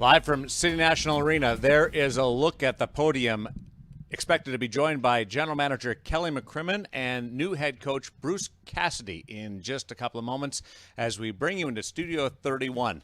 Live from City National Arena, there is a look at the podium. Expected to be joined by General Manager Kelly McCrimmon and new head coach Bruce Cassidy in just a couple of moments as we bring you into Studio 31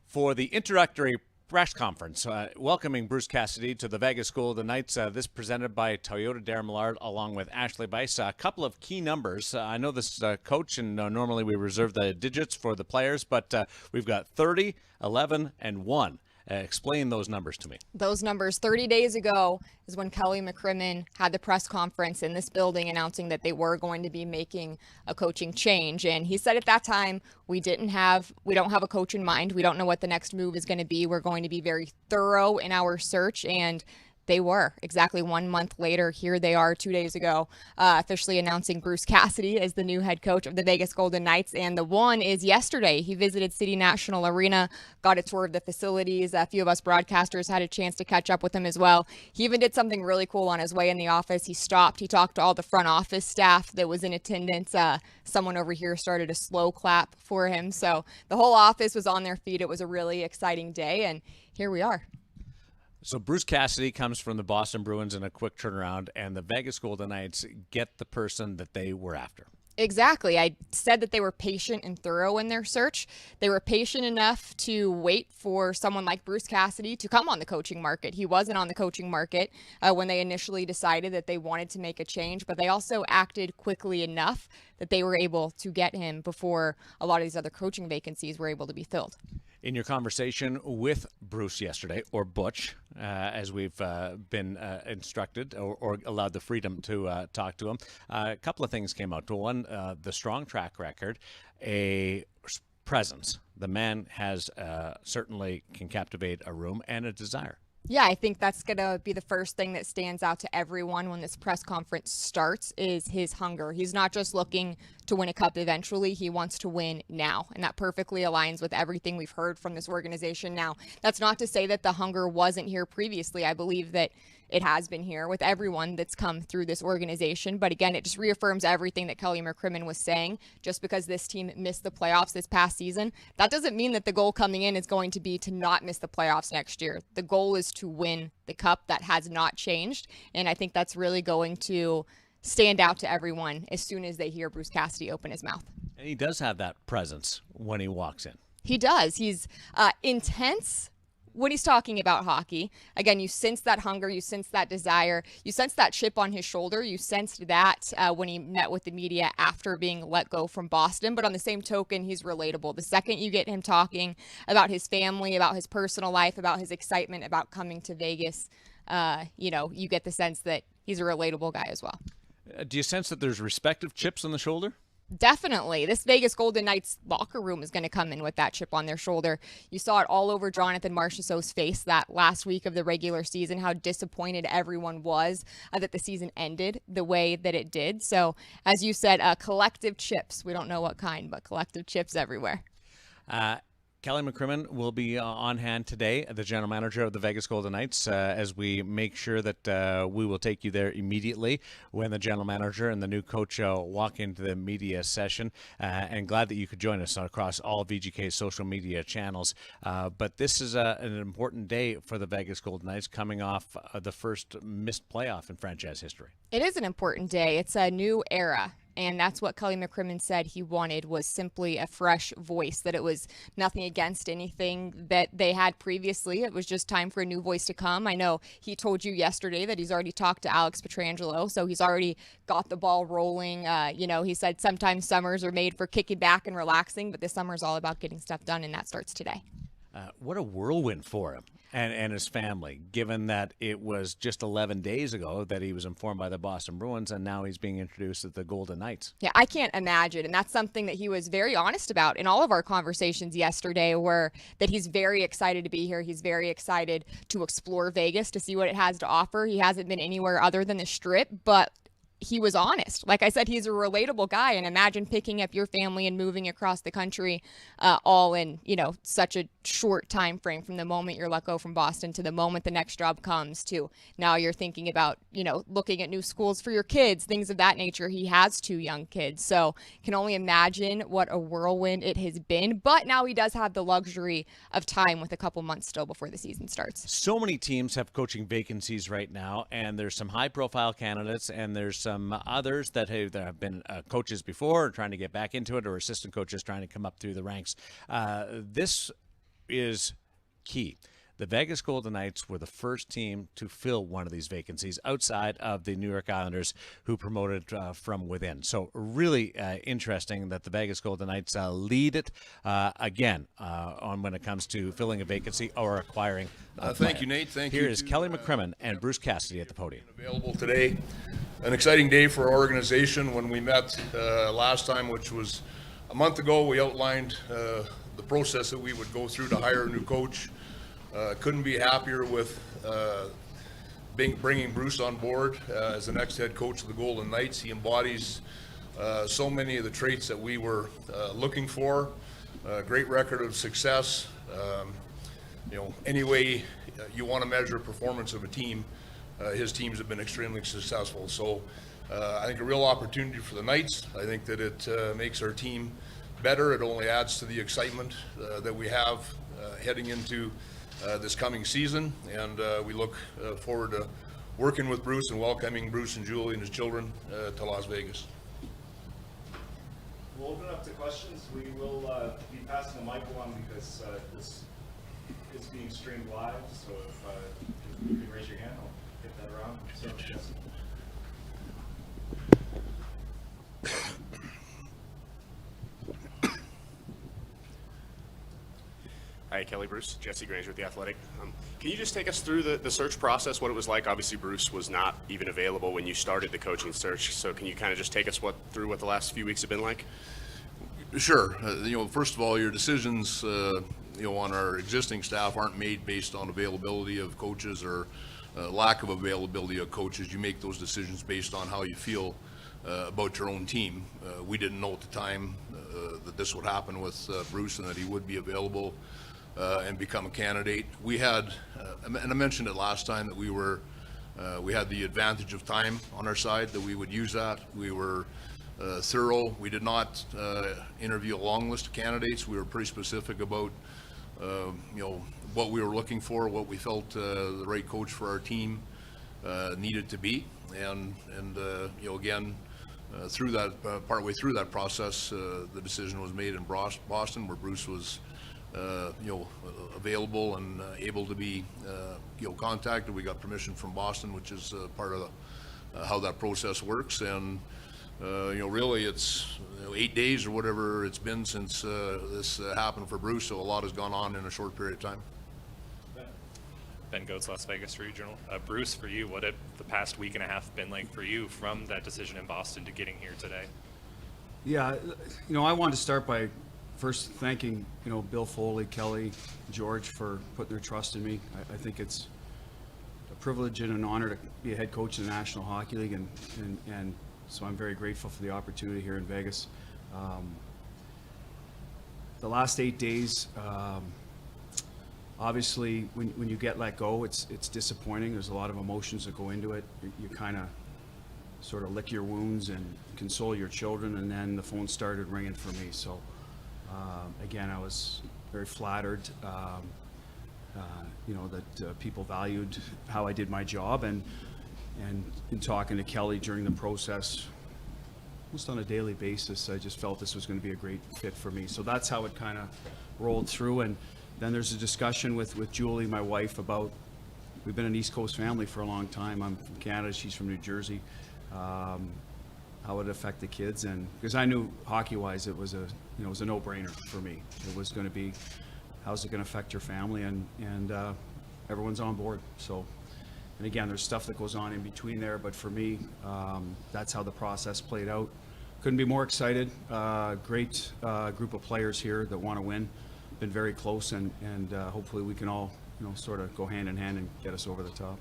for the introductory press conference welcoming Bruce Cassidy to the Vegas Golden Knights. This presented by Toyota Daren Millard along with Ashali, Vise. A couple of key numbers. I know this is coach, and normally we reserve the digits for the players, but we've got 30, 11, and 1. Explain those numbers to me. Those numbers 30 days ago is when Kelly McCrimmon had the press conference in this building announcing that they were going to be making a coaching change. And he said at that time, we don't have a coach in mind. We don't know what the next move is going to be. We're going to be very thorough in our search. And they were. Exactly 1 month later, here they are 2 days ago, officially announcing Bruce Cassidy as the new head coach of the Vegas Golden Knights. And the one is yesterday. He visited City National Arena, got a tour of the facilities. A few of us broadcasters had a chance to catch up with him as well. He even did something really cool on his way in the office. He stopped. He talked to all the front office staff that was in attendance. Someone over here started a slow clap for him. So the whole office was on their feet. It was a really exciting day, and here we are. So Bruce Cassidy comes from the Boston Bruins in a quick turnaround, and the Vegas Golden Knights get the person that they were after. Exactly. I said that they were patient and thorough in their search. They were patient enough to wait for someone like Bruce Cassidy to come on the coaching market. He wasn't on the coaching market when they initially decided that they wanted to make a change, but they also acted quickly enough that they were able to get him before a lot of these other coaching vacancies were able to be filled. In your conversation with Bruce yesterday, or Butch, as we've been instructed or allowed the freedom to talk to him, a couple of things came out. One, the strong track record, a presence. The man has certainly can captivate a room, and a desire. Yeah, I think that's going to be the first thing that stands out to everyone when this press conference starts is his hunger. He's not just looking to win a cup eventually. He wants to win now, and that perfectly aligns with everything we've heard from this organization now. That's not to say that the hunger wasn't here previously. I believe that it has been here with everyone that's come through this organization. But again, it just reaffirms everything that Kelly McCrimmon was saying. Just because this team missed the playoffs this past season, that doesn't mean that the goal coming in is going to be to not miss the playoffs next year. The goal is to win the cup. That has not changed. And I think that's really going to stand out to everyone as soon as they hear Bruce Cassidy open his mouth. And he does have that presence when he walks in. He does. He's intense when he's talking about hockey. Again, you sense that hunger, you sense that desire, you sense that chip on his shoulder. You sensed that when he met with the media after being let go from Boston. But on the same token, he's relatable. The second you get him talking about his family, about his personal life, about his excitement about coming to Vegas, you get the sense that he's a relatable guy as well. Do you sense that there's respective chips on the shoulder? Definitely. This Vegas Golden Knights locker room is going to come in with that chip on their shoulder. You saw it all over Jonathan Marchessault's face that last week of the regular season, how disappointed everyone was that the season ended the way that it did. So, as you said, collective chips. We don't know what kind, but collective chips everywhere. Kelly McCrimmon will be on hand today, the general manager of the Vegas Golden Knights, as we make sure that we will take you there immediately when the general manager and the new coach walk into the media session. And glad that you could join us across all VGK's social media channels. But this is an important day for the Vegas Golden Knights, coming off the first missed playoff in franchise history. It is an important day. It's a new era. And that's what Kelly McCrimmon said he wanted, was simply a fresh voice, that it was nothing against anything that they had previously. It was just time for a new voice to come. I know he told you yesterday that he's already talked to Alex Pietrangelo, so he's already got the ball rolling. He said sometimes summers are made for kicking back and relaxing, but this summer is all about getting stuff done, and that starts today. What a whirlwind for him and his family, given that it was just 11 days ago that he was informed by the Boston Bruins, and now he's being introduced to the Golden Knights. Yeah, I can't imagine. And that's something that he was very honest about in all of our conversations yesterday, were that he's very excited to be here. He's very excited to explore Vegas, to see what it has to offer. He hasn't been anywhere other than the Strip, but he was honest. Like I said, he's a relatable guy, and imagine picking up your family and moving across the country all in, such a short time frame from the moment you're let go from Boston to the moment the next job comes to now you're thinking about, looking at new schools for your kids, things of that nature. He has 2 young kids, so can only imagine what a whirlwind it has been. But now he does have the luxury of time with a couple months still before the season starts. So many teams have coaching vacancies right now, and there's some high-profile candidates, and there's some others that have been coaches before, trying to get back into it, or assistant coaches trying to come up through the ranks. This is key. The Vegas Golden Knights were the first team to fill one of these vacancies outside of the New York Islanders, who promoted from within. So really interesting that the Vegas Golden Knights lead it again on when it comes to filling a vacancy or acquiring a player. Thank you, Nate. Thank Here you. Here is Kelly McCrimmon and Bruce Cassidy at the podium. Available today. An exciting day for our organization. When we met last time, which was a month ago, we outlined the process that we would go through to hire a new coach. Couldn't be happier with bringing Bruce on board as the next head coach of the Golden Knights. He embodies so many of the traits that we were looking for. Great record of success. Any way you want to measure performance of a team, his teams have been extremely successful. So I think a real opportunity for the Knights. I think that it makes our team better. It only adds to the excitement that we have heading into this coming season, and we look forward to working with Bruce and welcoming Bruce and Julie and his children to Las Vegas. We'll open up to questions. We will be passing the mic along because this is being streamed live, so if you can raise your hand, I'll get that around. So, Jesse. Hi, Kelly, Bruce. Jesse Granger with The Athletic. Can you just take us through the search process, what it was like? Obviously, Bruce was not even available when you started the coaching search, so can you kind of just take us through what the last few weeks have been like? Sure. First of all, your decisions, on our existing staff aren't made based on availability of coaches or lack of availability of coaches. You make those decisions based on how you feel about your own team. We didn't know at the time that this would happen with Bruce and that he would be available and become a candidate. We had, and I mentioned it last time, that we had the advantage of time on our side, that we would use that. We were thorough. We did not interview a long list of candidates. We were pretty specific about, what we were looking for, what we felt the right coach for our team needed to be, and again, through that, partway through that process, the decision was made in Boston, where Bruce was, available and able to be, contacted. We got permission from Boston, which is part of how that process works. And, really it's 8 days or whatever it's been since this happened for Bruce. So a lot has gone on in a short period of time. Ben Goetz, Las Vegas Regional. Bruce, for you, what had the past week and a half been like for you from that decision in Boston to getting here today? Yeah, I wanted to start by first thanking, Bill Foley, Kelly, George for putting their trust in me. I think it's a privilege and an honor to be a head coach in the National Hockey League, and so I'm very grateful for the opportunity here in Vegas. The last 8 days, obviously, when you get let go, it's disappointing. There's a lot of emotions that go into it. You kind of sort of lick your wounds and console your children, and then the phone started ringing for me. So again, I was very flattered, that people valued how I did my job, and in talking to Kelly during the process, almost on a daily basis, I just felt this was going to be a great fit for me. So that's how it kind of rolled through. And then there's a discussion with Julie, my wife, about, we've been an East Coast family for a long time. I'm from Canada, she's from New Jersey. How it affect the kids, and because I knew hockey-wise it was a no-brainer for me. It was going to be, how's it going to affect your family, and everyone's on board. So, and again, there's stuff that goes on in between there, but for me, that's how the process played out. Couldn't be more excited. Great group of players here that want to win. Been very close, and hopefully we can all sort of go hand in hand and get us over the top.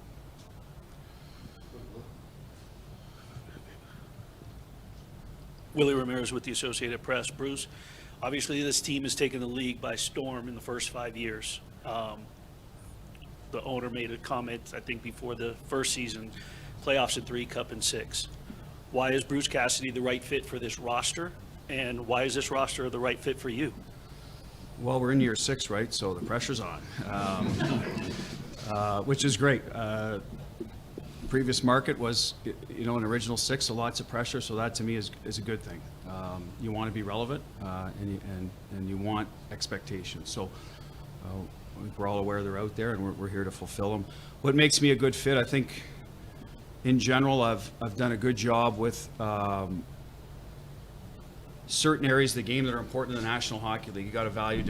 Willie Ramirez with the Associated Press. Bruce, obviously this team has taken the league by storm in the first 5 years. The owner made a comment, I think, before the first season, playoffs in 3, cup in 6. Why is Bruce Cassidy the right fit for this roster, and why is this roster the right fit for you? Well, we're in year 6, right? So the pressure's on, which is great. Previous market was, an original 6, so lots of pressure. So that to me is a good thing. You want to be relevant, and you want expectations. So I think we're all aware they're out there, and we're here to fulfill them. What makes me a good fit? I think, in general, I've done a good job with certain areas of the game that are important in the National Hockey League. You got to value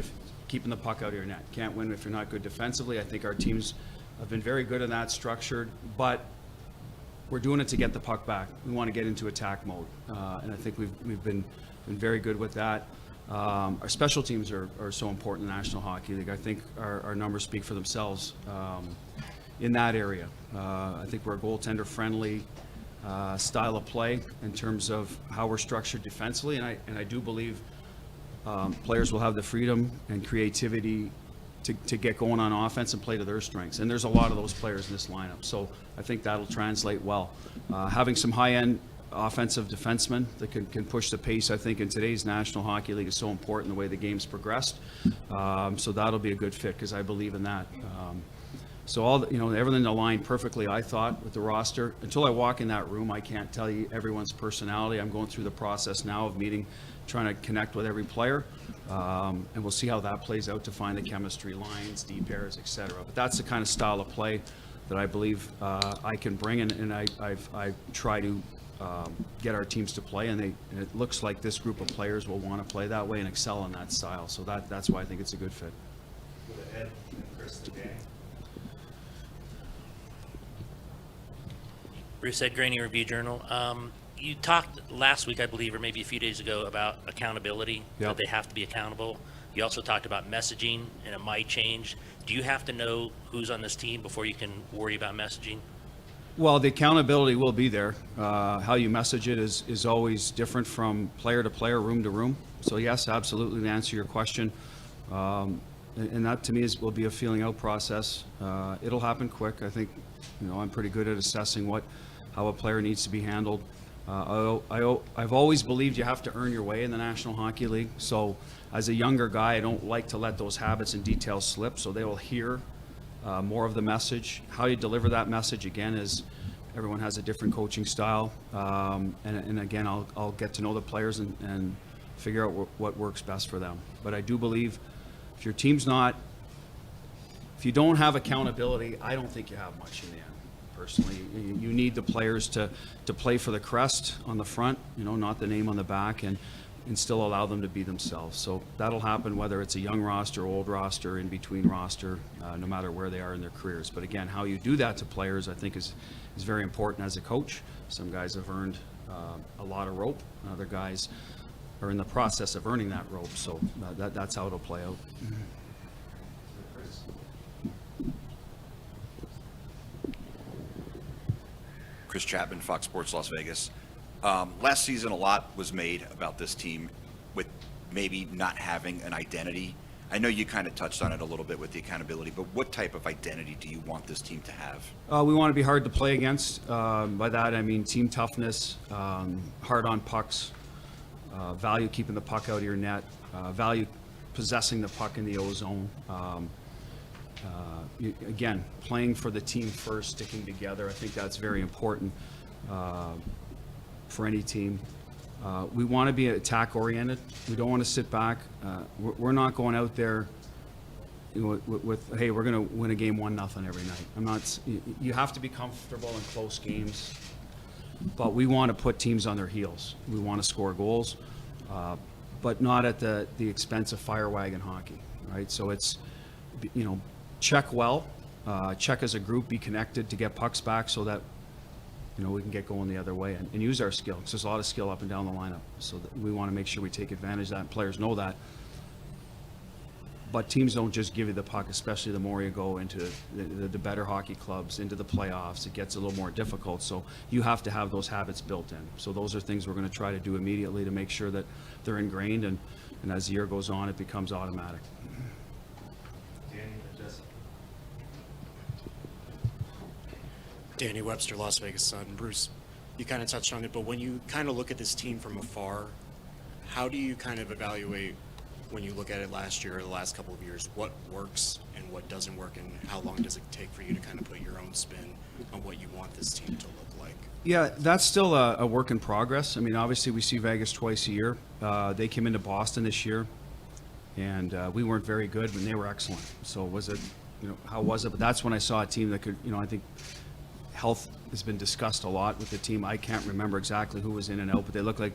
keeping the puck out of your net. Can't win if you're not good defensively. I think our teams have been very good in that, structured, but we're doing it to get the puck back. We want to get into attack mode, and I think we've been very good with that. Our special teams are so important in the National Hockey League. I think our numbers speak for themselves in that area. I think we're a goaltender-friendly style of play in terms of how we're structured defensively, and I do believe players will have the freedom and creativity to get going on offense and play to their strengths. And there's a lot of those players in this lineup, so I think that'll translate well. Having some high-end offensive defensemen that can push the pace, I think, in today's National Hockey League is so important the way the game's progressed. So that'll be a good fit because I believe in that. So everything aligned perfectly, I thought, with the roster. Until I walk in that room, I can't tell you everyone's personality. I'm going through the process now of trying to connect with every player, and we'll see how that plays out to find the chemistry, lines, deep pairs, etc. But that's the kind of style of play that I believe I can bring, and I try to get our teams to play, and it looks like this group of players will want to play that way and excel in that style. So that's why I think it's a good fit. Ed and Chris and Danny. Bruce, Ed Graney, Review-Journal. You talked last week, I believe, or maybe a few days ago, about accountability, that they have to be accountable. You also talked about messaging, and it might change. Do you have to know who's on this team before you can worry about messaging? Well, the accountability will be there. How you message it is always different from player to player, room to room. So yes, absolutely, to answer your question. And that to me will be a feeling out process. It'll happen quick. I think, I'm pretty good at assessing how a player needs to be handled. I've always believed you have to earn your way in the National Hockey League. So as a younger guy, I don't like to let those habits and details slip. So they will hear more of the message. How you deliver that message, again, is everyone has a different coaching style. And again, I'll get to know the players and figure out what works best for them. But I do believe if your team's if you don't have accountability, I don't think you have much in the end. Personally, you need the players to play for the crest on the front, not the name on the back, and still allow them to be themselves. So that'll happen whether it's a young roster, old roster, in between roster, no matter where they are in their careers. But again, how you do that to players, I think, is very important as a coach. Some guys have earned a lot of rope, and other guys are in the process of earning that rope. So that's how it'll play out. Chris Chapman, Fox Sports Las Vegas. Last season, a lot was made about this team with maybe not having an identity. I know you kind of touched on it a little bit with the accountability, but what type of identity do you want this team to have? We want to be hard to play against. By that, I mean team toughness, hard on pucks, value keeping the puck out of your net, value possessing the puck in the O zone. Again, playing for the team first, sticking together. I think that's very important for any team. We want to be attack-oriented. We don't want to sit back. We're not going out there with hey, we're going to win a game 1-0 every night. I'm not. You have to be comfortable in close games, but we want to put teams on their heels. We want to score goals, but not at the expense of fire wagon hockey, right? So it's, check well, check as a group, be connected to get pucks back so that we can get going the other way and use our skill, because there's a lot of skill up and down the lineup. So we want to make sure we take advantage of that, and players know that. But teams don't just give you the puck, especially the more you go into the better hockey clubs, into the playoffs. It gets a little more difficult. So you have to have those habits built in. So those are things we're going to try to do immediately to make sure that they're ingrained. And as the year goes on, it becomes automatic. Danny Webster, Las Vegas Sun. Bruce, you kind of touched on it, but when you kind of look at this team from afar, how do you kind of evaluate, when you look at it last year or the last couple of years, what works and what doesn't work, and how long does it take for you to kind of put your own spin on what you want this team to look like? Yeah, that's still a work in progress. I mean, obviously we see Vegas twice a year. They came into Boston this year, and we weren't very good, but they were excellent. So was it, how was it? But that's when I saw a team that could, I think health has been discussed a lot with the team. I can't remember exactly who was in and out, but they look like,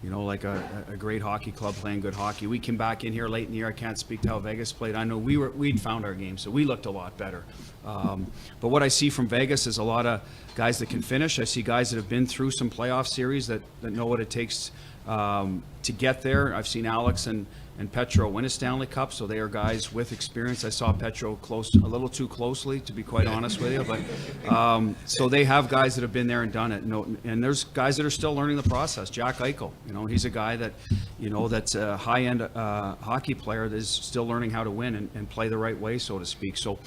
like a great hockey club playing good hockey. We came back in here late in the year. I can't speak to how Vegas played. I know we'd found our game, so we looked a lot better. But what I see from Vegas is a lot of guys that can finish. I see guys that have been through some playoff series that know what it takes to get there. I've seen Alex and Petro win a Stanley Cup, so they are guys with experience. I saw Petro a little too closely, to be quite honest with you. But so they have guys that have been there and done it. And there's guys that are still learning the process. Jack Eichel, he's a guy that, that's a high-end hockey player that is still learning how to win and play the right way, so to speak. So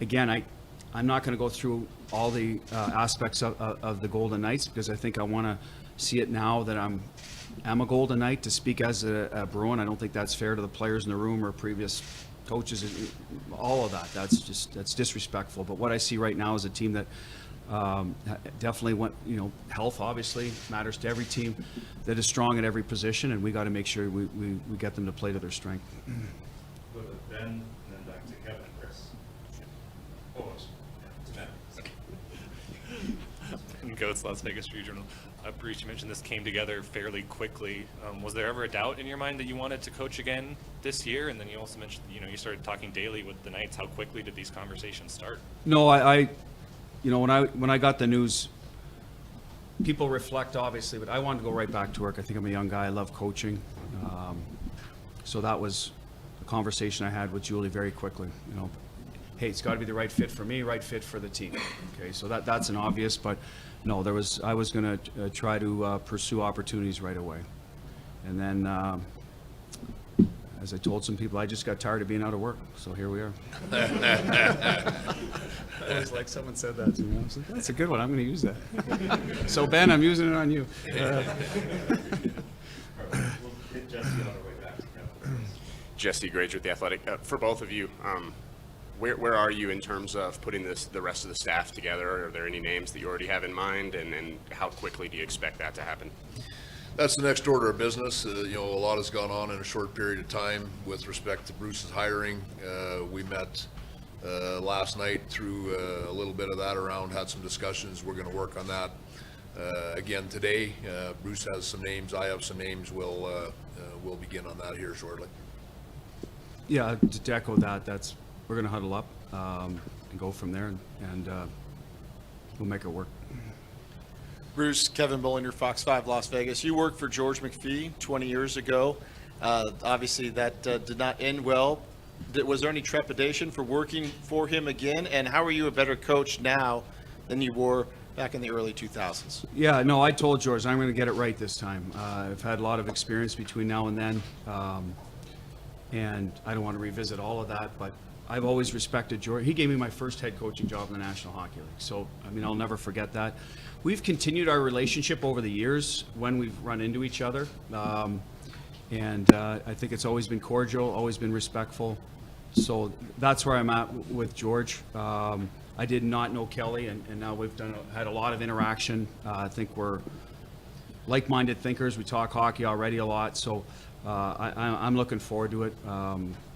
again, I'm not going to go through all the aspects of the Golden Knights, because I think I want to see it now that I'm a Golden Knight to speak as a Bruin. I don't think that's fair to the players in the room or previous coaches. All of that, that's disrespectful. But what I see right now is a team that definitely went, health obviously matters to every team, that is strong at every position, and we got to make sure we get them to play to their strength. Go to Ben, and then back to Kevin, Chris. Oh, it's Ben. Goats, Las Vegas Free-Journal. Bruce, you mentioned this came together fairly quickly. Was there ever a doubt in your mind that you wanted to coach again this year? And then you also mentioned, you started talking daily with the Knights. How quickly did these conversations start? No, when I got the news, people reflect obviously, but I wanted to go right back to work. I think I'm a young guy. I love coaching. So that was a conversation I had with Julie very quickly. Hey, it's got to be the right fit for me, right fit for the team. Okay, so that's an obvious, but no, I was going to try to pursue opportunities right away. And then, as I told some people, I just got tired of being out of work, so here we are. I was like, someone said that to me. I was like, that's a good one. I'm going to use that. So Ben, I'm using it on you. We'll get Jesse on our way back to Kevin. Jesse Granger with The Athletic. For both of you, where are you in terms of putting the rest of the staff together? Are there any names that you already have in mind, and how quickly do you expect that to happen? That's the next order of business. A lot has gone on in a short period of time with respect to Bruce's hiring. We met last night, threw a little bit of that around, had some discussions. We're going to work on that again today. Bruce has some names. I have some names. We'll begin on that here shortly. Yeah, to echo that, we're going to huddle up and go from there, and we'll make it work. Bruce, Kevin Bollinger, Fox 5 Las Vegas. You worked for George McPhee 20 years ago. Obviously, that did not end well. Was there any trepidation for working for him again? And how are you a better coach now than you were back in the early 2000s? Yeah, no, I told George I'm going to get it right this time. I've had a lot of experience between now and then, and I don't want to revisit all of that, but I've always respected George. He gave me my first head coaching job in the National Hockey League. So, I'll never forget that. We've continued our relationship over the years when we've run into each other. And I think it's always been cordial, always been respectful. So that's where I'm at with George. I did not know Kelly, and now we've had a lot of interaction. I think we're like-minded thinkers. We talk hockey already a lot. So I'm looking forward to it.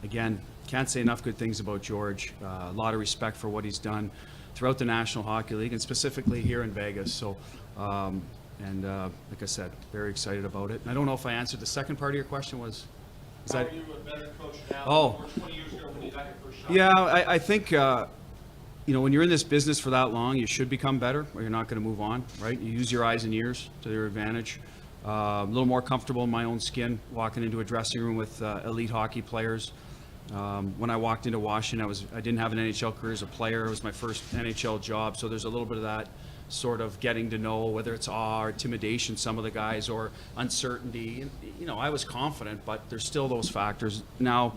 Again, can't say enough good things about George. A lot of respect for what he's done throughout the National Hockey League and specifically here in Vegas. So, like I said, very excited about it. And I don't know if I answered the second part of your question. How are you a better coach now than 20 years ago when you got your first shot? Yeah, I think, when you're in this business for that long, you should become better or you're not going to move on, right? You use your eyes and ears to your advantage. A little more comfortable in my own skin, walking into a dressing room with elite hockey players. When I walked into Washington, I didn't have an NHL career as a player. It was my first NHL job, so there's a little bit of that sort of getting to know, whether it's awe or intimidation, some of the guys, or uncertainty. And, you know, I was confident, but there's still those factors. Now,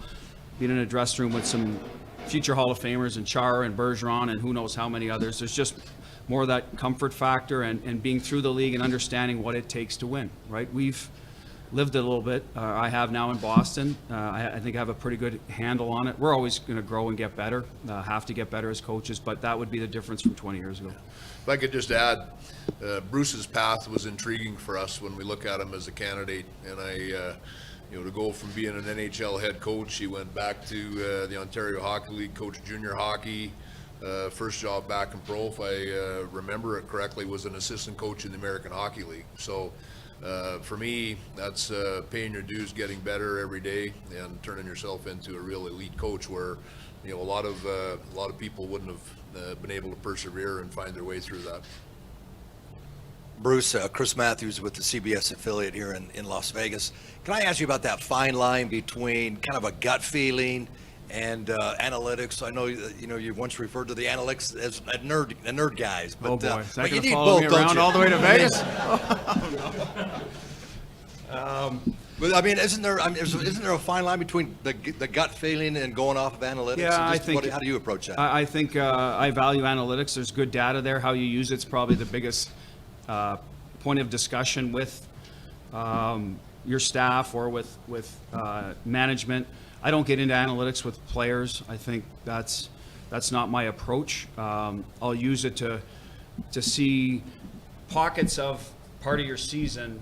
being in a dressing room with some future Hall of Famers and Char and Bergeron and who knows how many others, there's just more of that comfort factor and being through the league and understanding what it takes to win, right? We've lived it a little bit. I have now in Boston. I think I have a pretty good handle on it. We're always going to grow and get better, have to get better as coaches, but that would be the difference from 20 years ago. If I could just add, Bruce's path was intriguing for us when we look at him as a candidate, and to go from being an NHL head coach, he went back to the Ontario Hockey League, coached junior hockey. First job back in pro, if I remember it correctly, was an assistant coach in the American Hockey League. So for me, that's paying your dues, getting better every day, and turning yourself into a real elite coach. Where a lot of people wouldn't have been able to persevere and find their way through that. Bruce, Chris Matthews with the CBS affiliate here in Las Vegas. Can I ask you about that fine line between kind of a gut feeling and analytics? I know you once referred to the analytics as nerd guys, but, oh boy, is that but you going to need follow both, me around don't you? all the way to Vegas? But I mean, isn't there a fine line between the gut feeling and going off of analytics? Yeah, And just I think. how do you approach that? I think I value analytics. There's good data there. How you use it's probably the biggest point of discussion with your staff or with management. I don't get into analytics with players. I think that's not my approach. I'll use it to see pockets of part of your season.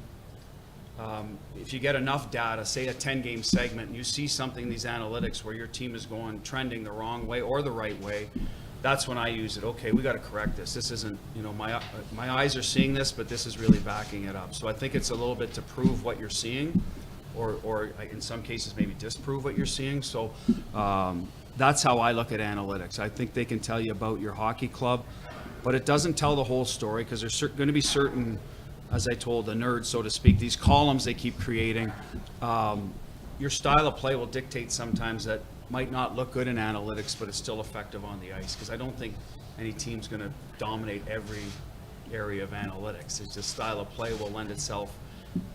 If you get enough data, say a 10-game segment, and you see something in these analytics where your team is trending the wrong way or the right way, that's when I use it. Okay, we got to correct this. This isn't, my eyes are seeing this, but this is really backing it up. So I think it's a little bit to prove what you're seeing, or in some cases maybe disprove what you're seeing. So that's how I look at analytics. I think they can tell you about your hockey club, but it doesn't tell the whole story, because there's going to be certain, as I told the nerds, so to speak, these columns they keep creating. Your style of play will dictate sometimes that might not look good in analytics, but it's still effective on the ice, because I don't think any team's going to dominate every area of analytics. It's just style of play will lend itself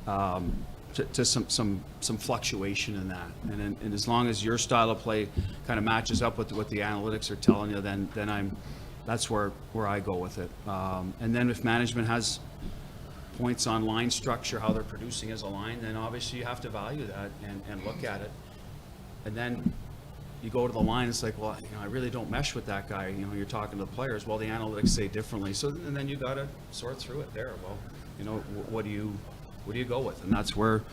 to some fluctuation in that, and as long as your style of play kind of matches up with what the analytics are telling you, then that's where I go with it. And then if management has points on line structure, how they're producing as a line, then obviously you have to value that and look at it. And then you go to the line, it's like, well, I really don't mesh with that guy. You're talking to the players. Well, the analytics say differently. So, and then you got to sort through it there. Well, what do you go with? And that's where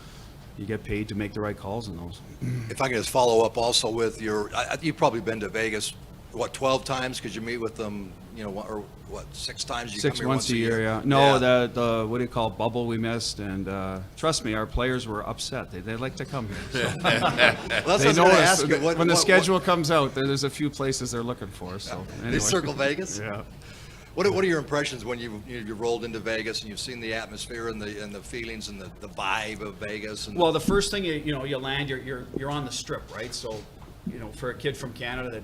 you get paid to make the right calls in those. If I could just follow up also with you've probably been to Vegas, 12 times, because you meet with them, 6 times? You come here once a year, yeah. No, yeah. The what do you call it, bubble we missed, and trust me, our players were upset. They like to come here. So. Well, they know us. When the schedule comes out, there's a few places they're looking for. So anyway. They circle Vegas. Yeah. What are your impressions when you rolled into Vegas and you've seen the atmosphere and the feelings and the vibe of Vegas? And well, the first thing you land, you're on the Strip, right? So. For a kid from Canada that,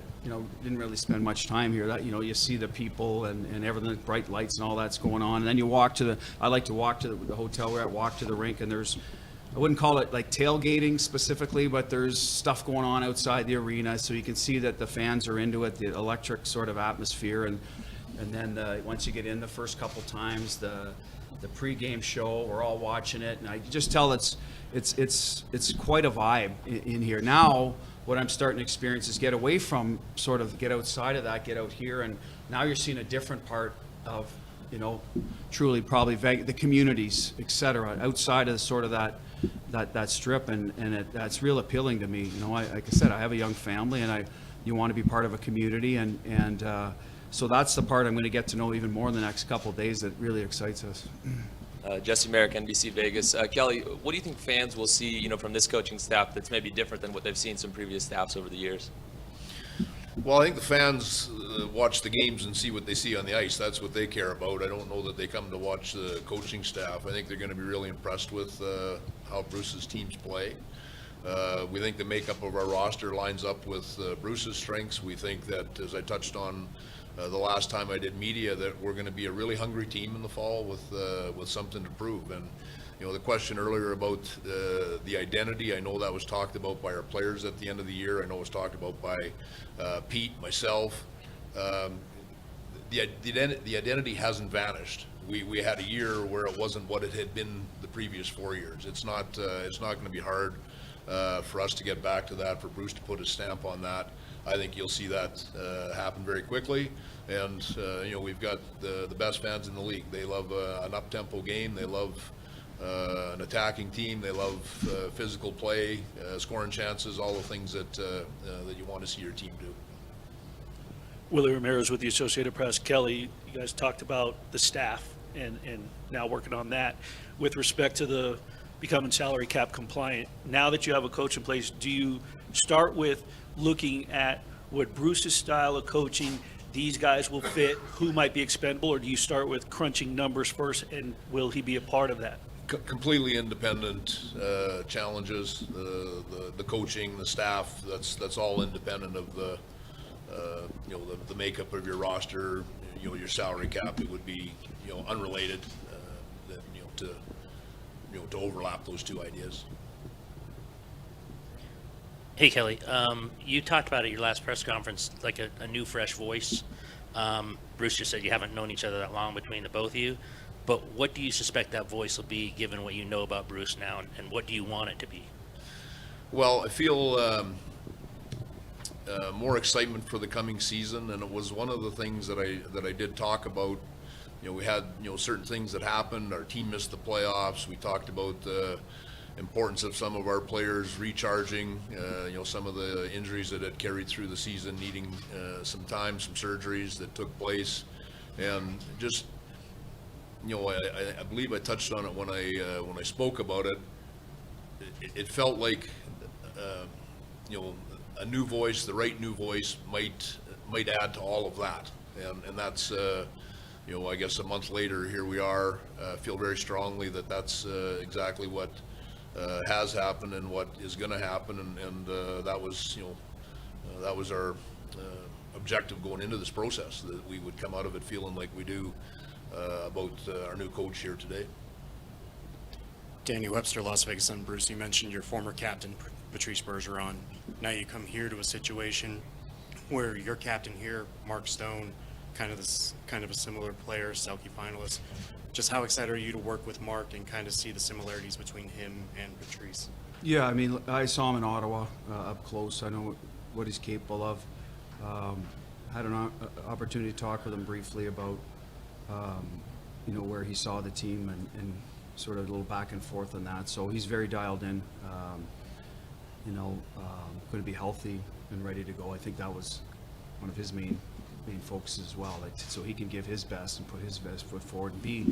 didn't really spend much time here, that, you see the people and everything, bright lights and all that's going on. And then you walk I like to walk to the hotel we're at, walk to the rink, and I wouldn't call it like tailgating specifically, but there's stuff going on outside the arena. So you can see that the fans are into it, the electric sort of atmosphere. And then once you get in the first couple times, the pregame show, we're all watching it. And I can just tell it's quite a vibe in here. Now, what I'm starting to experience is get away from get outside of that, get out here, and now you're seeing a different part of, truly probably the communities, et cetera, outside of sort of that strip, and that's real appealing to me. Like I said, I have a young family, and you want to be part of a community, and so that's the part I'm going to get to know even more in the next couple of days that really excites us. Jesse Merrick, NBC Vegas. Kelly, what do you think fans will see, from this coaching staff that's maybe different than what they've seen from previous staffs over the years? Well, I think the fans watch the games and see what they see on the ice. That's what they care about. I don't know that they come to watch the coaching staff. I think they're going to be really impressed with how Bruce's teams play. We think the makeup of our roster lines up with Bruce's strengths. We think that, as I touched on the last time I did media, that we're going to be a really hungry team in the fall with something to prove. And the question earlier about the identity, I know that was talked about by our players at the end of the year. I know it was talked about by Pete, myself. The identity hasn't vanished. We had a year where it wasn't what it had been the previous 4 years. It's not going to be hard for us to get back to that, for Bruce to put his stamp on that. I think you'll see that happen very quickly. And we've got the best fans in the league. They love an up-tempo game. They love an attacking team. They love physical play, scoring chances, all the things that you want to see your team do. Willie Ramirez with the Associated Press. Kelly, you guys talked about the staff and now working on that. With respect to the becoming salary cap compliant, now that you have a coach in place, do you start with looking at what Bruce's style of coaching, these guys will fit, who might be expendable, or do you start with crunching numbers first, and will he be a part of that? Completely independent challenges, the coaching, the staff, that's all independent of the makeup of your roster, your salary cap. It would be unrelated to overlap those two ideas. Hey, Kelly, you talked about at your last press conference like a new, fresh voice. Bruce just said you haven't known each other that long between the both of you, but what do you suspect that voice will be given what you know about Bruce now, and what do you want it to be? Well, I feel more excitement for the coming season, and it was one of the things that I did talk about. We had certain things that happened. Our team missed the playoffs. We talked about the importance of some of our players recharging. Some of the injuries that had carried through the season, needing some time, some surgeries that took place, and just I believe I touched on it when I spoke about it. It felt like a new voice, the right new voice, might add to all of that, and that's I guess a month later, here we are. Feel very strongly that that's exactly what has happened and what is going to happen, and that was our objective going into this process, that we would come out of it feeling like we do about our new coach here today. Danny Webster, Las Vegas Sun. Bruce, you mentioned your former captain, Patrice Bergeron. Now you come here to a situation where your captain here, Mark Stone, kind of a similar player, Selke finalist. Just how excited are you to work with Mark and kind of see the similarities between him and Patrice? Yeah, I mean, I saw him in Ottawa up close. I know what he's capable of. Had an opportunity to talk with him briefly about, where he saw the team and sort of a little back and forth on that. So he's very dialed in, going to be healthy and ready to go. I think that was one of his main focuses as well, so he can give his best and put his best foot forward and be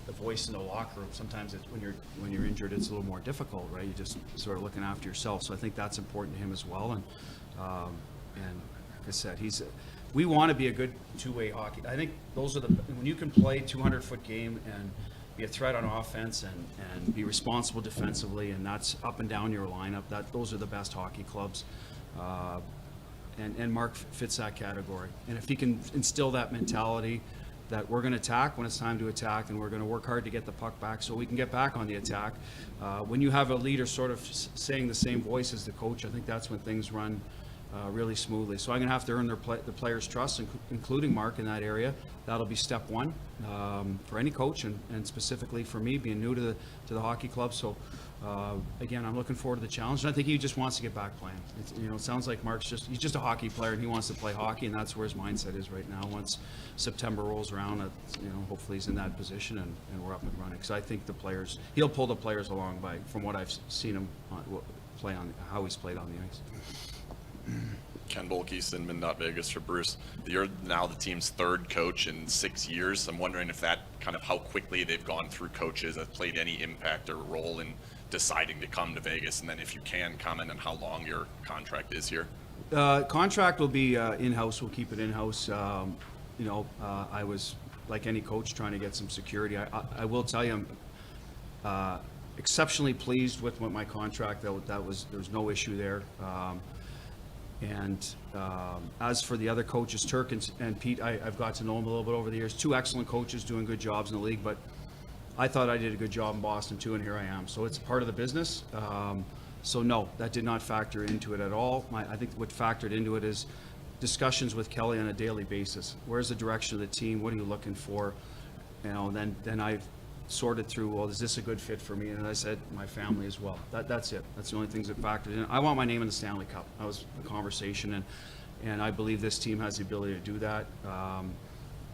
the voice in the locker room. Sometimes when you're injured, it's a little more difficult, right? You're just sort of looking after yourself. So I think that's important to him as well. And like I said, we want to be a good two-way hockey. I think those are when you can play 200-foot game and be a threat on offense and be responsible defensively, and that's up and down your lineup. Those are the best hockey clubs. And Mark fits that category. And if he can instill that mentality that we're going to attack when it's time to attack, and we're going to work hard to get the puck back so we can get back on the attack. When you have a leader sort of saying the same voice as the coach, I think that's when things run really smoothly. So I'm going to have to earn the players' trust, including Mark in that area. That'll be step one for any coach, and specifically for me, being new to the hockey club. So again, I'm looking forward to the challenge, and I think he just wants to get back playing. It sounds like he's just a hockey player, and he wants to play hockey, and that's where his mindset is right now. Once September rolls around, hopefully he's in that position, and we're up and running. Because I think he'll pull the players along from what I've seen him play on, how he's played on the ice. Ken Bolke, Inman, Vegas for Bruce. You're now the team's third coach in 6 years. I'm wondering if that kind of how quickly they've gone through coaches has played any impact or role in deciding to come to Vegas, and then if you can comment on how long your contract is here. Contract will be in-house. We'll keep it in-house. I was, like any coach, trying to get some security. I will tell you, exceptionally pleased with what my contract. There was no issue there. As for the other coaches, Turk and Pete, I've got to know them a little bit over the years. Two excellent coaches doing good jobs in the league, but I thought I did a good job in Boston too, and here I am. So it's part of the business. So no, that did not factor into it at all. I think what factored into it is discussions with Kelly on a daily basis. Where's the direction of the team? What are you looking for? Then I've sorted through, well, is this a good fit for me? And I said, my family as well. That's it. That's the only things that factored in. I want my name in the Stanley Cup. That was the conversation, and I believe this team has the ability to do that.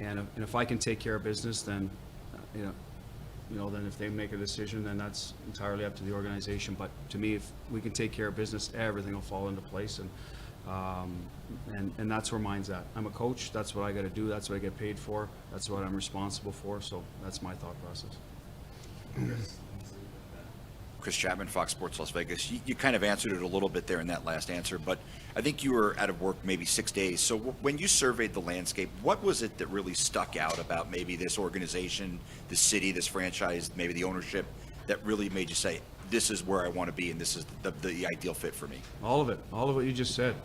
And if I can take care of business, then, then if they make a decision, then that's entirely up to the organization. But to me, if we can take care of business, everything will fall into place. And that's where mine's at. I'm a coach. That's what I got to do. That's what I get paid for. That's what I'm responsible for. So that's my thought process. Chris Chapman, Fox Sports Las Vegas. You kind of answered it a little bit there in that last answer, but I think you were out of work maybe 6 days. So when you surveyed the landscape, what was it that really stuck out about maybe this organization, the city, this franchise, maybe the ownership, that really made you say, this is where I want to be and this is the ideal fit for me? All of what you just said.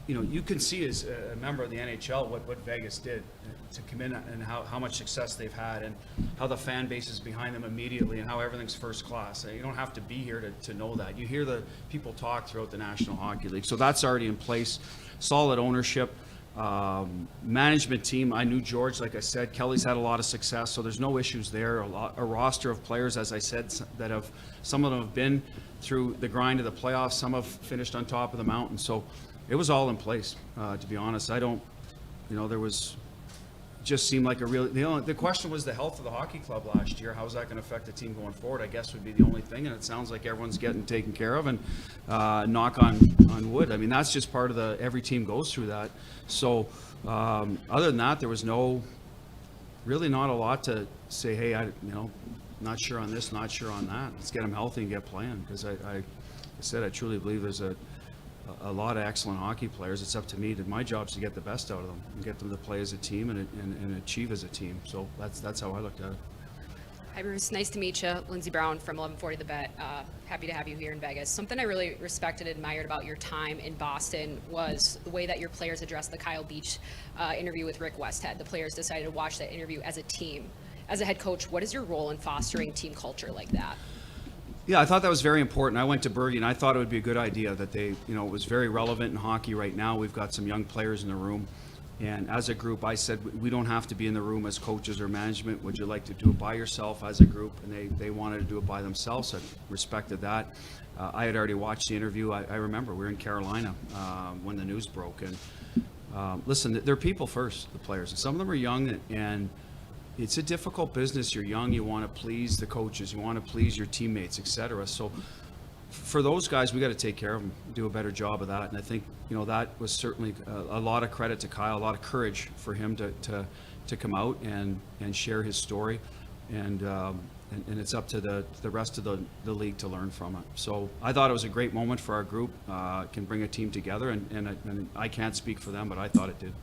You can see as a member of the NHL what Vegas did to come in and how much success they've had and how the fan base is behind them immediately and how everything's first class. You don't have to be here to know that. You hear the people talk throughout the National Hockey League. So that's already in place. Solid ownership. Management team, I knew George, like I said. Kelly's had a lot of success, so there's no issues there. A roster of players, as I said, that some of them have been through the grind of the playoffs. Some have finished on top of the mountain. So it was all in place, to be honest. Just seemed like the question was the health of the hockey club last year. How is that going to affect the team going forward? I guess would be the only thing, and it sounds like everyone's getting taken care of. And knock on wood. I mean, that's just part of every team goes through that. So other than that, there was really not a lot to say. Hey, not sure on this, not sure on that. Let's get them healthy and get playing, because I said I truly believe there's a lot of excellent hockey players. It's up to me. My job is to get the best out of them and get them to play as a team and achieve as a team. So that's how I looked at it. Hi, Bruce. Nice to meet you. Lindsey Brown from 1140 The Bet. Happy to have you here in Vegas. Something I really respected and admired about your time in Boston was the way that your players addressed the Kyle Beach interview with Rick Westhead. The players decided to watch that interview as a team. As a head coach, what is your role in fostering team culture like that? Yeah, I thought that was very important. I went to Bergie, and I thought it would be a good idea that it was very relevant in hockey right now. We've got some young players in the room. And as a group, I said, we don't have to be in the room as coaches or management. Would you like to do it by yourself as a group? And they wanted to do it by themselves. I respected that. I had already watched the interview. I remember we were in Carolina when the news broke. And listen, they're people first, the players. And some of them are young, and it's a difficult business. You're young. You want to please the coaches. You want to please your teammates, etc. So for those guys, we got to take care of them, do a better job of that. And I think that was certainly a lot of credit to Kyle, a lot of courage for him to come out and share his story, and it's up to the rest of the league to learn from it. So I thought it was a great moment for our group. Can bring a team together, and I can't speak for them, but I thought it did.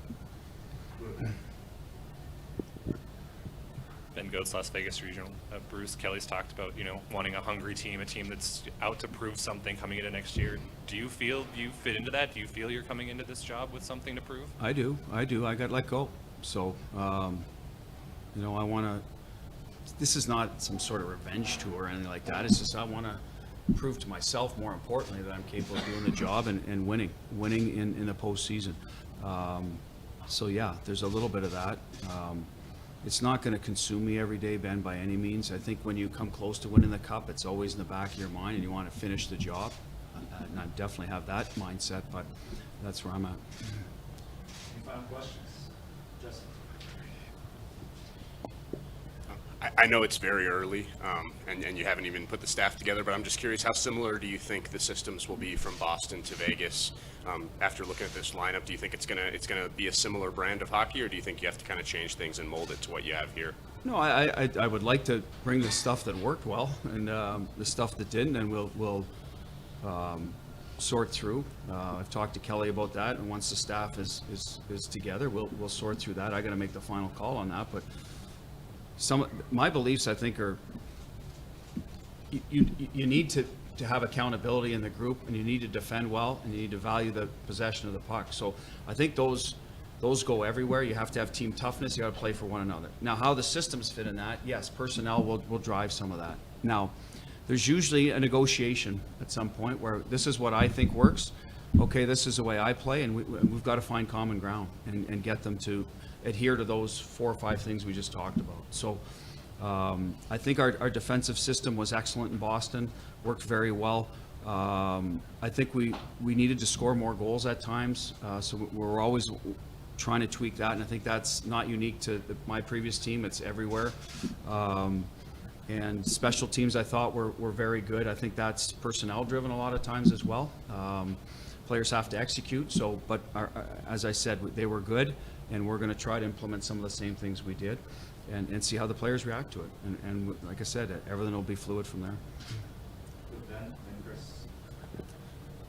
Ben Goetz, Las Vegas Regional. Bruce, Kelly's talked about, wanting a hungry team, a team that's out to prove something coming into next year. Do you feel you fit into that? Do you feel you're coming into this job with something to prove? I do. I got let go. So, I want to, this is not some sort of revenge tour or anything like that. It's just I want to prove to myself, more importantly, that I'm capable of doing the job and winning in the postseason. So, yeah, there's a little bit of that. It's not going to consume me every day, Ben, by any means. I think when you come close to winning the cup, it's always in the back of your mind and you want to finish the job. And I definitely have that mindset, but that's where I'm at. Any final questions? Justin? I know it's very early, and you haven't even put the staff together, but I'm just curious, how similar do you think the systems will be from Boston to Vegas? After looking at this lineup, do you think it's gonna be a similar brand of hockey, or do you think you have to kind of change things and mold it to what you have here? No, I would like to bring the stuff that worked well and the stuff that didn't, and we'll sort through. I've talked to Kelly about that, and once the staff is together, we'll sort through that. I got to make the final call on that, but my beliefs, I think, are you need to have accountability in the group, and you need to defend well, and you need to value the possession of the puck. So I think those go everywhere. You have to have team toughness. You got to play for one another. Now, how the systems fit in that, yes, personnel will drive some of that. Now, there's usually a negotiation at some point where this is what I think works. Okay, this is the way I play, and we've got to find common ground and get them to adhere to those 4 or 5 things we just talked about. So I think our defensive system was excellent in Boston, worked very well. I think we needed to score more goals at times, so we're always trying to tweak that, and I think that's not unique to my previous team. It's everywhere. And special teams, I thought, were very good. I think that's personnel driven a lot of times as well. Players have to execute, but as I said, they were good, and we're going to try to implement some of the same things we did and see how the players react to it. And like I said, everything will be fluid from there. Ben and Chris.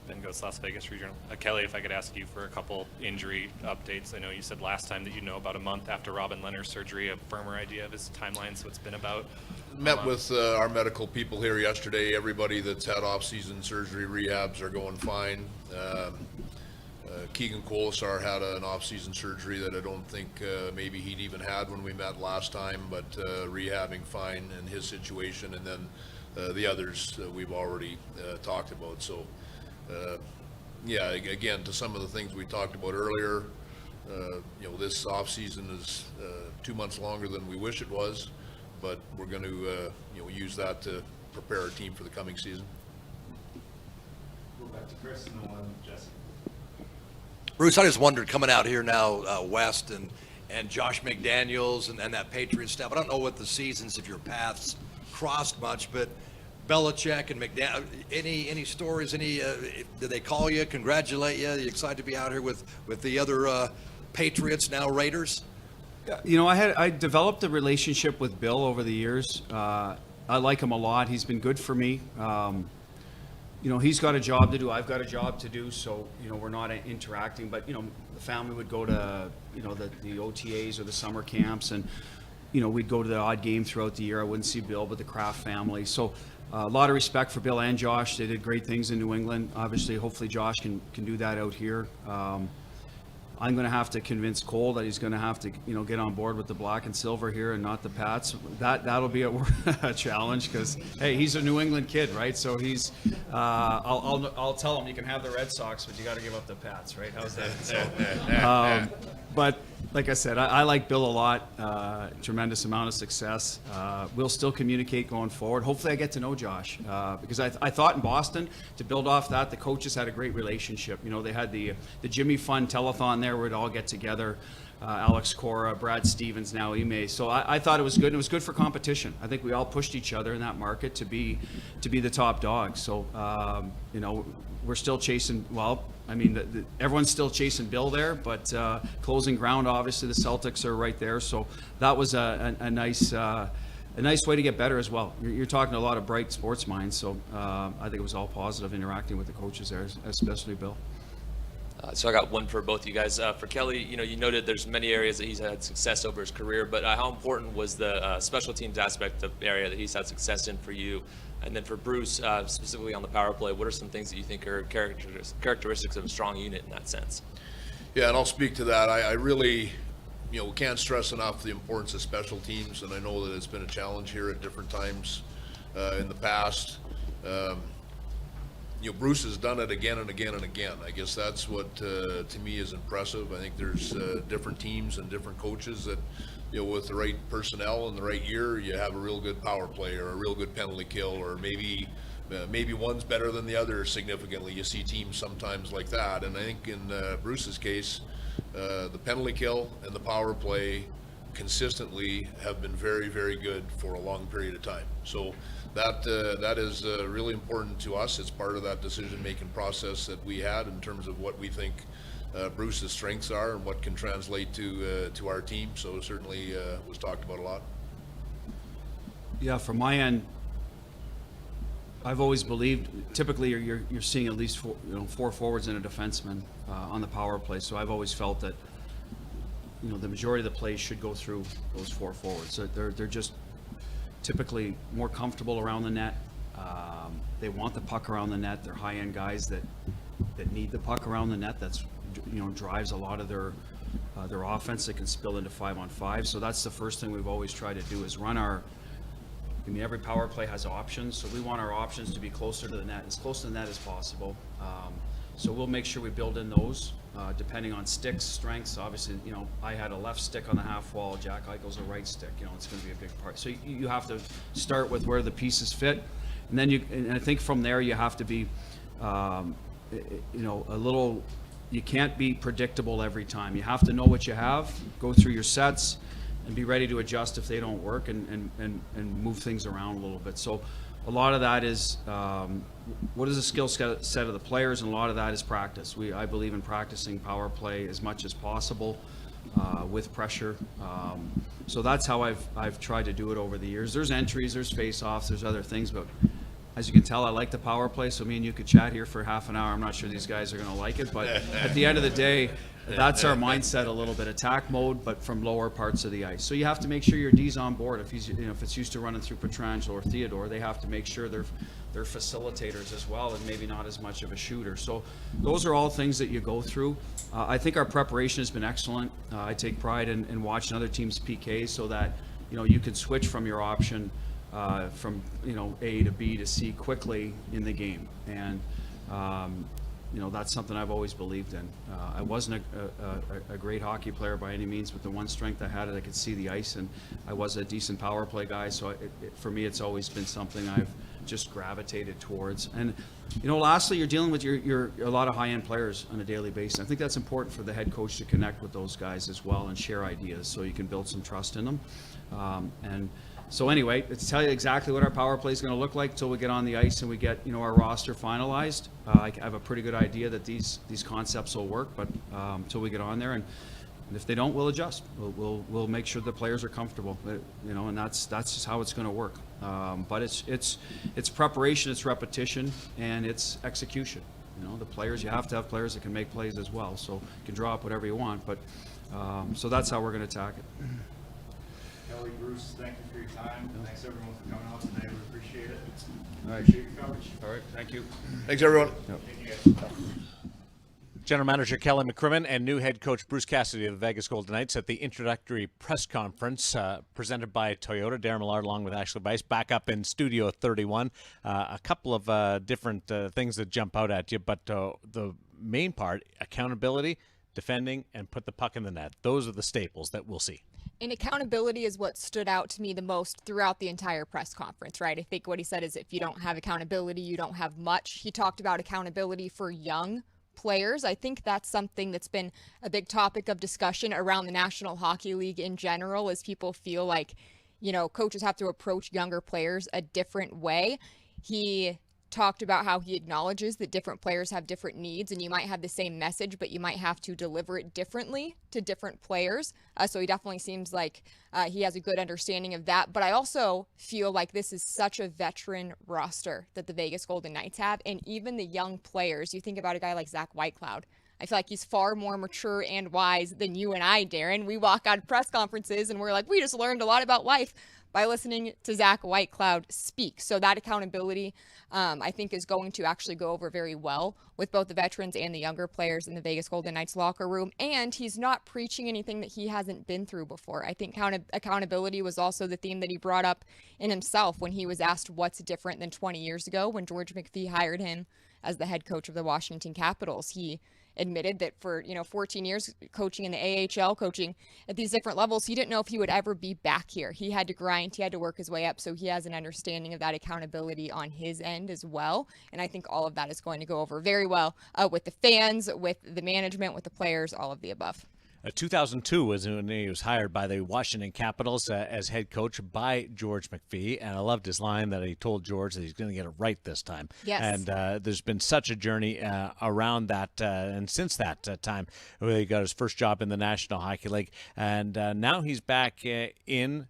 Ben goes Las Vegas Regional. Kelly, if I could ask you for a couple injury updates. I know you said last time that you know about a month after Robin Leonard's surgery, a firmer idea of his timeline, so it's been about. Met with our medical people here yesterday. Everybody that's had off-season surgery rehabs are going fine. Keegan Colasar had an off-season surgery that I don't think maybe he'd even had when we met last time, but rehabbing fine in his situation. And then the others we've already talked about. So, yeah, again, to some of the things we talked about earlier, this off-season is 2 months longer than we wish it was, but we're going to use that to prepare our team for the coming season. Go back to Chris and then Jesse. Bruce, I just wondered, coming out here now west and Josh McDaniels and that Patriots staff, I don't know what the seasons of your paths crossed much, but Belichick and McDaniel, any stories, did they call you, congratulate you? Are you excited to be out here with the other Patriots, now Raiders? I developed a relationship with Bill over the years. I like him a lot. He's been good for me. He's got a job to do. I've got a job to do. So, we're not interacting. But, the family would go to, the OTAs or the summer camps. And, we'd go to the odd game throughout the year. I wouldn't see Bill, but the Kraft family. So a lot of respect for Bill and Josh. They did great things in New England. Obviously, hopefully Josh can do that out here. I'm going to have to convince Cole that he's going to have to, get on board with the black and silver here and not the Pats. That'll be a challenge because, hey, he's a New England kid, right? So he's, I'll tell him you can have the Red Sox, but you got to give up the Pats, right? How's that? So, but like I said, I like Bill a lot. Tremendous amount of success. We'll still communicate going forward. Hopefully I get to know Josh because I thought in Boston, to build off that, the coaches had a great relationship. They had the Jimmy Fund telethon there where we'd all get together. Alex Cora, Brad Stevens, now Ime. So I thought it was good. And it was good for competition. I think we all pushed each other in that market to be the top dog. So, we're still chasing, everyone's still chasing Bill there, but closing ground, obviously the Celtics are right there. So that was a nice way to get better as well. You're talking to a lot of bright sports minds. So I think it was all positive interacting with the coaches there, especially Bill. So I got one for both you guys. For Kelly, you noted there's many areas that he's had success over his career, but how important was the special teams aspect of the area that he's had success in for you? And then for Bruce, specifically on the power play, what are some things that you think are characteristics of a strong unit in that sense? Yeah, and I'll speak to that. I really, can't stress enough the importance of special teams, and I know that it's been a challenge here at different times in the past. Bruce has done it again and again and again. I guess that's what, to me, is impressive. I think there's different teams and different coaches that, with the right personnel in the right year, you have a real good power play or a real good penalty kill, or maybe one's better than the other significantly. You see teams sometimes like that. And I think in Bruce's case, the penalty kill and the power play consistently have been very, very good for a long period of time. So that is really important to us. It's part of that decision-making process that we had in terms of what we think Bruce's strengths are and what can translate to our team. So certainly was talked about a lot. Yeah, from my end, I've always believed typically you're seeing at least four forwards and a defenseman on the power play. So I've always felt that the majority of the plays should go through those 4 forwards. So they're just typically more comfortable around the net. They want the puck around the net. They're high-end guys that need the puck around the net. That's drives a lot of their offense that can spill into 5-on-5. So that's the first thing we've always tried to do is run our. Every power play has options, so we want our options to be closer to the net, as close to the net as possible. So we'll make sure we build in those, depending on sticks, strengths. Obviously, I had a left stick on the half wall. Jack Eichel's a right stick. It's going to be a big part. So you have to start with where the pieces fit, and then and I think from there you have to be, a little. You can't be predictable every time. You have to know what you have, go through your sets, and be ready to adjust if they don't work and move things around a little bit. So a lot of that is what is the skill set of the players, and a lot of that is practice. I believe in practicing power play as much as possible with pressure. So that's how I've tried to do it over the years. There's entries, there's face-offs, there's other things, but as you can tell, I like the power play, so me and you could chat here for half an hour. I'm not sure these guys are going to like it, but at the end of the day, that's our mindset a little bit. Attack mode, but from lower parts of the ice. So you have to make sure your D's on board. If if it's used to running through Petrangelo or Theodore, they have to make sure they're facilitators as well, and maybe not as much of a shooter. So those are all things that you go through. I think our preparation has been excellent. I take pride in watching other teams' PKs so that you can switch from your option from A to B to C quickly in the game, and that's something I've always believed in. I wasn't a great hockey player by any means, but the one strength I had is I could see the ice, and I was a decent power play guy. So for me, it's always been something I've just gravitated towards. And lastly, you're dealing with a lot of high-end players on a daily basis. I think that's important for the head coach to connect with those guys as well and share ideas, so you can build some trust in them. So anyway, to tell you exactly what our power play is going to look like till we get on the ice and we get our roster finalized. I have a pretty good idea that these concepts will work, but until we get on there, and if they don't, we'll adjust. We'll make sure the players are comfortable, and that's just how it's going to work. But it's preparation, it's repetition, and it's execution. The players, you have to have players that can make plays as well. So you can draw up whatever you want, but so that's how we're going to attack it. Kelly, Bruce, thank you for your time. Thanks everyone for coming out tonight. We appreciate it. All right. Appreciate your coverage. All right, thank you. Thanks, everyone. Thank you guys. General Manager Kelly McCrimmon and new head coach Bruce Cassidy of the Vegas Golden Knights at the introductory press conference presented by Toyota. Daren Millard along with Ashali Vise back up in Studio 31. A couple of different things that jump out at you, but the main part, accountability, defending, and put the puck in the net. Those are the staples that we'll see. And accountability is what stood out to me the most throughout the entire press conference, right? I think what he said is if you don't have accountability, you don't have much. He talked about accountability for young players. I think that's something that's been a big topic of discussion around the National Hockey League in general, as people feel like, coaches have to approach younger players a different way. He talked about how he acknowledges that different players have different needs, and you might have the same message, but you might have to deliver it differently to different players. So he definitely seems like he has a good understanding of that. But I also feel like this is such a veteran roster that the Vegas Golden Knights have, and even the young players. You think about a guy like Zach Whitecloud. I feel like he's far more mature and wise than you and I, Daren. We walk out of press conferences and we're like, we just learned a lot about life by listening to Zach Whitecloud speak. So that accountability, I think, is going to actually go over very well with both the veterans and the younger players in the Vegas Golden Knights locker room. And he's not preaching anything that he hasn't been through before. I think accountability was also the theme that he brought up in himself when he was asked what's different than 20 years ago when George McPhee hired him as the head coach of the Washington Capitals. He admitted that for 14 years coaching in the AHL, coaching at these different levels, he didn't know if he would ever be back here. He had to grind, he had to work his way up, so he has an understanding of that accountability on his end as well. And I think all of that is going to go over very well with the fans, with the management, with the players, all of the above. 2002 was when he was hired by the Washington Capitals as head coach by George McPhee, and I loved his line that he told George that he's going to get it right this time. Yes. And there's been such a journey around that, and since that time, he got his first job in the National Hockey League, and now he's back in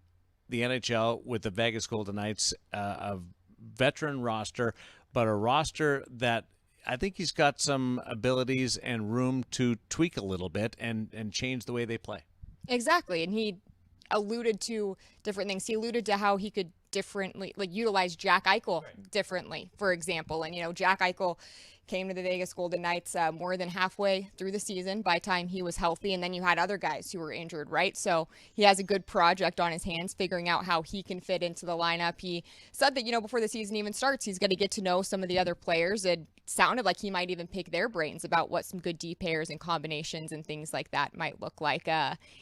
the NHL with the Vegas Golden Knights, a veteran roster, but a roster that I think he's got some abilities and room to tweak a little bit and change the way they play. Exactly. And he alluded to different things. He alluded to how he could differently, like, utilize Jack Eichel differently, for example. And, Jack Eichel came to the Vegas Golden Knights more than halfway through the season by the time he was healthy. And then you had other guys who were injured, right? So he has a good project on his hands, figuring out how he can fit into the lineup. He said that, before the season even starts, he's going to get to know some of the other players. It sounded like he might even pick their brains about what some good D pairs and combinations and things like that might look like.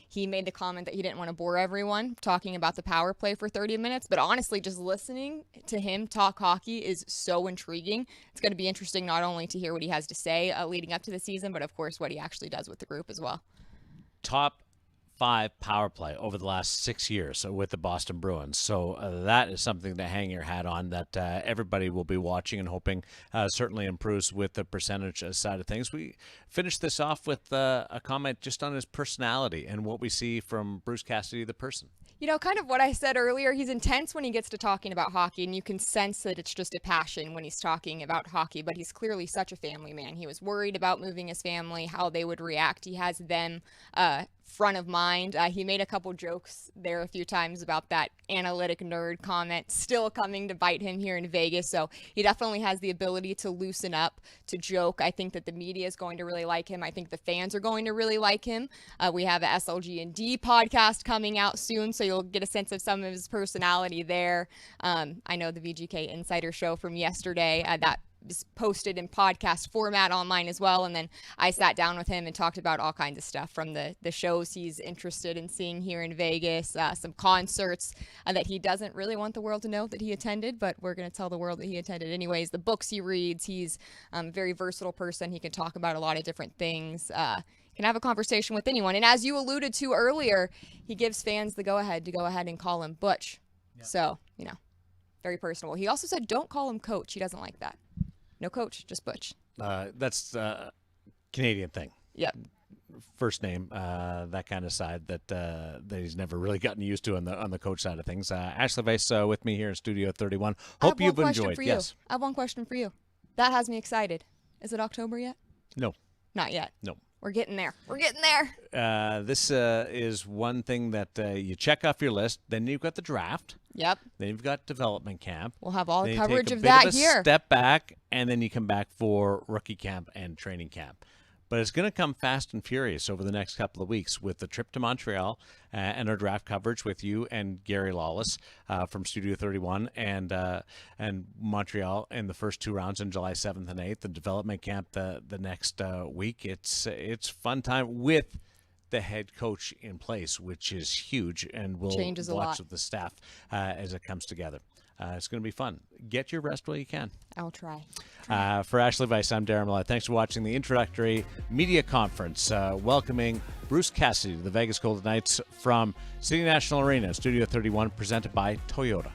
He made the comment that he didn't want to bore everyone talking about the power play for 30 minutes, but honestly, just listening to him talk hockey is so intriguing. It's going to be interesting not only to hear what he has to say leading up to the season, but of course what he actually does with the group as well. Top 5 power play over the last 6 years with the Boston Bruins. So that is something to hang your hat on, that everybody will be watching and hoping certainly improves with the percentage side of things. We finished this off with a comment just on his personality and what we see from Bruce Cassidy, the person. Kind of what I said earlier, he's intense when he gets to talking about hockey, and you can sense that it's just a passion when he's talking about hockey, but he's clearly such a family man. He was worried about moving his family, how they would react. He has them front of mind. He made a couple jokes there a few times about that analytic nerd comment still coming to bite him here in Vegas. So he definitely has the ability to loosen up, to joke. I think that the media is going to really like him. I think the fans are going to really like him. We have a SLG&D podcast coming out soon, so you'll get a sense of some of his personality there. I know the VGK Insider Show from yesterday, that is posted in podcast format online as well. And then I sat down with him and talked about all kinds of stuff from the shows he's interested in seeing here in Vegas, some concerts that he doesn't really want the world to know that he attended, but we're going to tell the world that he attended anyways. The books he reads, he's a very versatile person. He can talk about a lot of different things. Can have a conversation with anyone. And as you alluded to earlier, he gives fans the go-ahead to go ahead and call him Butch. Yep. So, very personable. He also said, don't call him Coach. He doesn't like that. No Coach, just Butch. That's a Canadian thing. Yep. First name, that kind of side that he's never really gotten used to on the coach side of things. Ashali Vise with me here in Studio 31. Hope you've enjoyed. Yes. I have one question for you. That has me excited. Is it October yet? No. Not yet. No. We're getting there. We're getting there. This is one thing that you check off your list. Then you've got the draft. Yep. Then you've got development camp. We'll have all the then coverage you take of a bit that of a here. Step back, and then you come back for rookie camp and training camp. But it's going to come fast and furious over the next couple of weeks with the trip to Montreal and our draft coverage with you and Gary Lawless from Studio 31 and Montreal in the first 2 rounds on July 7th and 8th, the development camp the next week. It's fun time with the head coach in place, which is huge, and we'll watch with the staff as it comes together. It's going to be fun. Get your rest while you can. I'll try. For Ashali Vise, I'm Daren Millard. Thanks for watching the introductory media conference welcoming Bruce Cassidy to the Vegas Golden Knights from City National Arena, Studio 31, presented by Toyota.